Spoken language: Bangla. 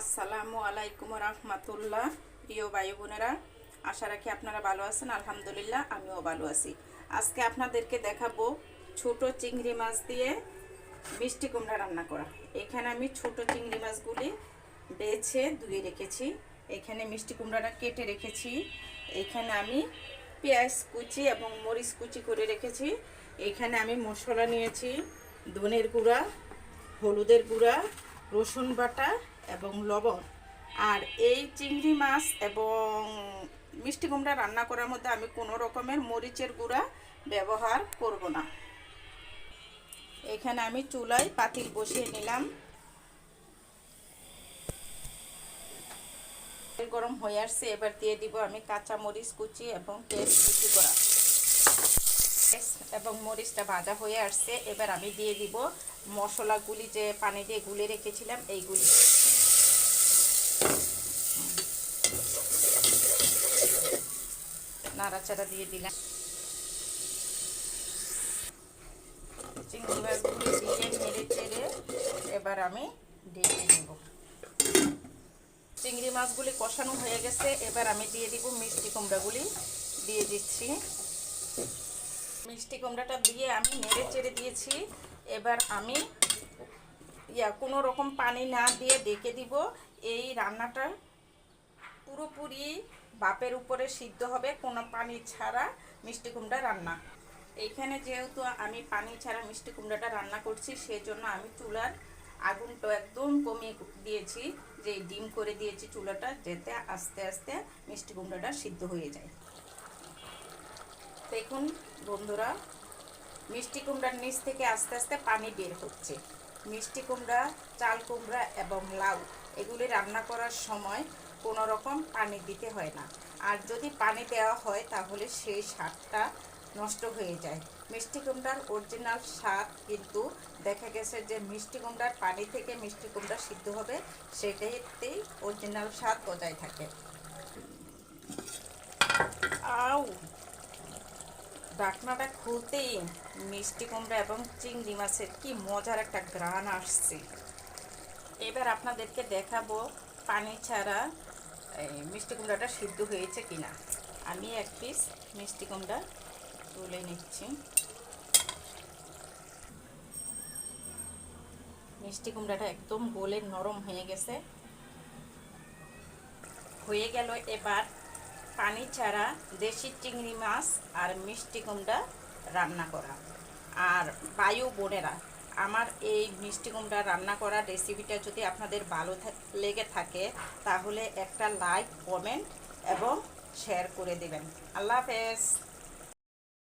আসসালামু আলাইকুম রহমতুল্লাহ। প্রিয় ভাই বোনেরা, আশা রাখি আপনারা ভালো আছেন। আলহামদুলিল্লাহ, আমিও ভালো আছি। আজকে আপনাদেরকে দেখাবো ছোট চিংড়ি মাছ দিয়ে মিষ্টি কুমড়া রান্না করা। এখানে আমি ছোট চিংড়ি মাছগুলি বেছে ধুয়ে রেখেছি। এখানে মিষ্টি কুমড়াটা কেটে রেখেছি। এখানে আমি পেঁয়াজ কুচি এবং মরিচ কুচি করে রেখেছি। এখানে আমি মশলা নিয়েছি, ধনের গুঁড়া, হলুদের গুঁড়া, রসুন বাটা এবং লবণ। আর এই চিংড়ি মাছ এবং মিষ্টি কুমড়া রান্না করার মধ্যে আমি কোনো রকমের মরিচের গুঁড়া ব্যবহার করব না। এখানে আমি চুলায় পাতিল বসিয়ে নিলাম। গরম হয়ে আসছে, এবার দিয়ে দিব আমি কাঁচা মরিচ কুচি এবং পেঁয়াজ কুচি করা। এবং মরিচটা ভাজা হয়ে আসছে, এবার আমি দিয়ে দিব মশলাগুলি যে পানি দিয়ে গুলে রেখেছিলাম এইগুলি। নাড়াচাড়া দিয়ে দিলাম। চিংড়ি মাছগুলি দিয়ে নেড়ে চেড়ে এবার আমি ঢেকে নেব। চিংড়ি মাছগুলি কষানো হয়ে গেছে, এবার আমি দিয়ে দিব মিষ্টি কুমড়াগুলি দিয়ে দিচ্ছি। মিষ্টি কুমড়াটা দিয়ে আমি নেড়ে চেড়ে দিয়েছি। এবার আমি কোনো রকম পানি না দিয়ে ঢেকে দিব। এই রান্নাটা পুরোপুরি বাপের উপরে সিদ্ধ হবে, কোনো পানি ছাড়া মিষ্টি কুমড়া রান্না। এইখানে যেহেতু আমি পানি ছাড়া মিষ্টি কুমড়াটা রান্না করছি, সেজন্য আমি চুলার আগুনটা একদম কমিয়ে দিয়েছি, যে ডিম করে দিয়েছি চুলাটা, যাতে আস্তে আস্তে মিষ্টি কুমড়াটা সিদ্ধ হয়ে যায়। দেখুন বন্ধুরা, মিষ্টি কুমড়ার নিচ থেকে আস্তে আস্তে পানি বের হচ্ছে। মিষ্টি কুমড়া, চাল কুমড়া এবং লাউ এগুলি রান্না করার সময় কোনো রকম পানি দিতে হয় না। আর যদি পানি দেওয়া হয় তাহলে সেই স্বাদটা নষ্ট হয়ে যায়। মিষ্টি কুমড়ার অরিজিনাল স্বাদ কিন্তু দেখা গেছে যে মিষ্টি কুমড়ার পানি থেকে মিষ্টি কুমড়া সিদ্ধ হবে, সেটাতেই অরিজিনাল স্বাদ বজায় থাকে। আউ ঢাকনাটা খুলতেই মিষ্টি কুমড়া এবং চিংড়ি মাছের কি মজার একটা ঘ্রাণ আসছে। এবার আপনাদেরকে দেখাবো পানি ছাড়া মিষ্টি কুমড়াটা সিদ্ধ হয়েছে কিনা। আমি এক পিস মিষ্টি কুমড়া তুলে নিচ্ছি। মিষ্টি কুমড়াটা একদম গলে নরম হয়ে গেছে, হয়ে গেল। এবার পানি ছাড়া দেশি চিংড়ি মাছ আর মিষ্টি কুমড়া রান্না করা। আর বায়ু বোনেরা, আমার এই মিষ্টি কুমড়া রান্না করা রেসিপিটা যদি আপনাদের ভালো লেগে থাকে তাহলে একটা লাইক, কমেন্ট এবং শেয়ার করে দেবেন। আল্লাহ হাফেজ।